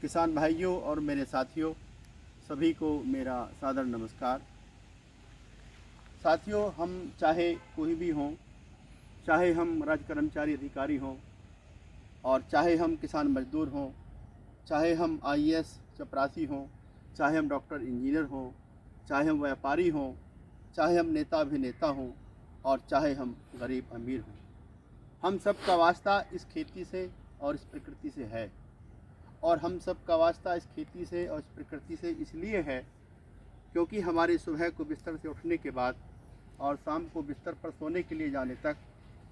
किसान भाइयों और मेरे साथियों, सभी को मेरा सादर नमस्कार। साथियों, हम चाहे कोई भी हों, चाहे हम राज्य कर्मचारी अधिकारी हों और चाहे हम किसान मजदूर हों, चाहे हम आईएएस चपरासी हों, चाहे हम डॉक्टर इंजीनियर हों, चाहे हम व्यापारी हों, चाहे हम नेता अभिनेता हों और चाहे हम गरीब अमीर हों, हम सब का वास्ता इस खेती से और इस प्रकृति से है। और हम सब का वास्ता इस खेती से और इस प्रकृति से इसलिए है क्योंकि हमारी सुबह को बिस्तर से उठने के बाद और शाम को बिस्तर पर सोने के लिए जाने तक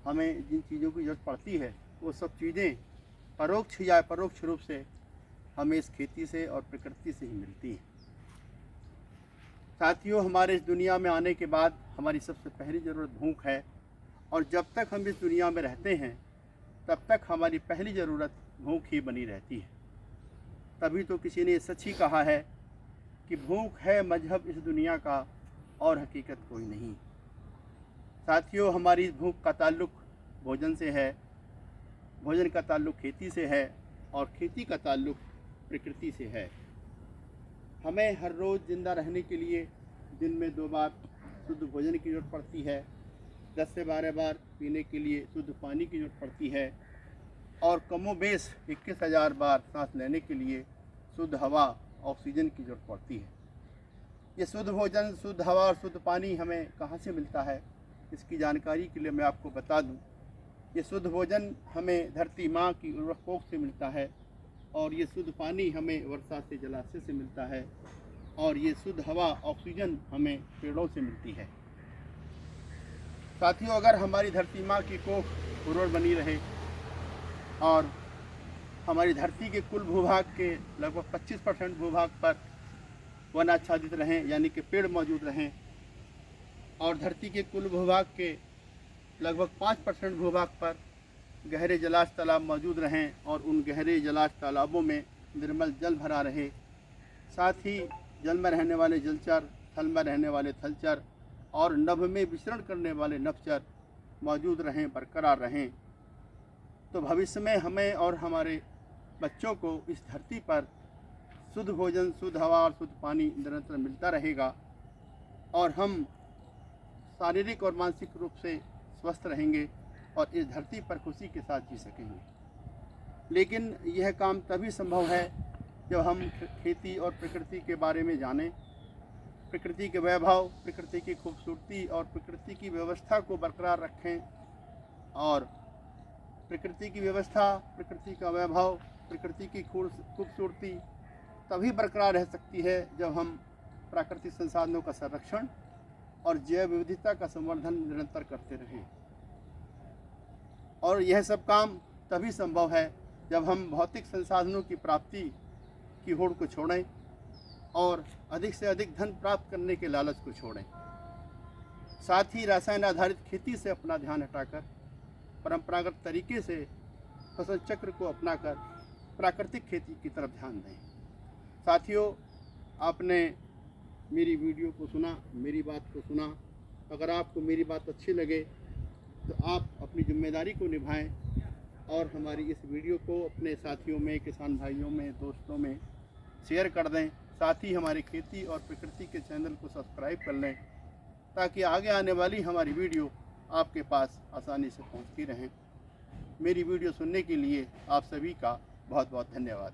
हमें जिन चीज़ों की ज़रूरत पड़ती है वो सब चीज़ें परोक्ष या परोक्ष रूप से हमें इस खेती से और प्रकृति से ही मिलती हैं। साथियों, हमारे इस दुनिया में आने के बाद हमारी सबसे पहली ज़रूरत भूख है और जब तक हम इस दुनिया में रहते हैं तब तक हमारी पहली ज़रूरत भूख ही बनी रहती है। तभी तो किसी ने सच ही कहा है कि भूख है मजहब इस दुनिया का और हकीकत कोई नहीं। साथियों, हमारी भूख का ताल्लुक़ भोजन से है, भोजन का ताल्लुक़ खेती से है और खेती का ताल्लुक़ प्रकृति से है। हमें हर रोज़ ज़िंदा रहने के लिए दिन में 2 बार शुद्ध भोजन की ज़रूरत पड़ती है, 10 से 12 बार पीने के लिए शुद्ध पानी की ज़रूरत पड़ती है और कमोबेश 21,000 बार सांस लेने के लिए शुद्ध हवा ऑक्सीजन की ज़रूरत पड़ती है। ये शुद्ध भोजन, शुद्ध हवा और शुद्ध पानी हमें कहाँ से मिलता है, इसकी जानकारी के लिए मैं आपको बता दूं। ये शुद्ध भोजन हमें धरती माँ की उर्वरक कोख से मिलता है और ये शुद्ध पानी हमें वर्षा से जलाशय से मिलता है और ये शुद्ध हवा ऑक्सीजन हमें पेड़ों से मिलती है। साथियों, अगर हमारी धरती माँ की कोख उर्वर बनी रहे और हमारी धरती के कुल भूभाग के लगभग 25% भूभाग पर वन आच्छादित रहें, यानी कि पेड़ मौजूद रहें, और धरती के कुल भूभाग के लगभग 5% भूभाग पर गहरे जलाश तालाब मौजूद रहें और उन गहरे जलाश तालाबों में निर्मल जल भरा रहे, साथ ही जल में रहने वाले जलचर, थल में रहने वाले थलचर और नभ में विचरण करने वाले नभचर मौजूद रहें, बरकरार रहें, तो भविष्य में हमें और हमारे बच्चों को इस धरती पर शुद्ध भोजन, शुद्ध हवा और शुद्ध पानी निरंतर मिलता रहेगा और हम शारीरिक और मानसिक रूप से स्वस्थ रहेंगे और इस धरती पर खुशी के साथ जी सकेंगे। लेकिन यह काम तभी संभव है जब हम खेती और प्रकृति के बारे में जानें, प्रकृति के वैभव, प्रकृति की खूबसूरती और प्रकृति की व्यवस्था को बरकरार रखें। और प्रकृति की व्यवस्था, प्रकृति का वैभव, प्रकृति की खूबसूरती तभी बरकरार रह सकती है जब हम प्राकृतिक संसाधनों का संरक्षण और जैव विविधता का संवर्धन निरंतर करते रहें। और यह सब काम तभी संभव है जब हम भौतिक संसाधनों की प्राप्ति की होड़ को छोड़ें और अधिक से अधिक धन प्राप्त करने के लालच को छोड़ें। साथ ही रसायन आधारित खेती से अपना ध्यान हटाकर परंपरागत तरीके से फसल चक्र को अपनाकर प्राकृतिक खेती की तरफ ध्यान दें। साथियों, आपने मेरी वीडियो को सुना, मेरी बात को सुना। अगर आपको मेरी बात अच्छी लगे तो आप अपनी जिम्मेदारी को निभाएं और हमारी इस वीडियो को अपने साथियों में, किसान भाइयों में, दोस्तों में शेयर कर दें। साथ ही हमारी खेती और प्रकृति के चैनल को सब्सक्राइब कर लें ताकि आगे आने वाली हमारी वीडियो आपके पास आसानी से पहुंचती रहें। मेरी वीडियो सुनने के लिए आप सभी का बहुत बहुत धन्यवाद।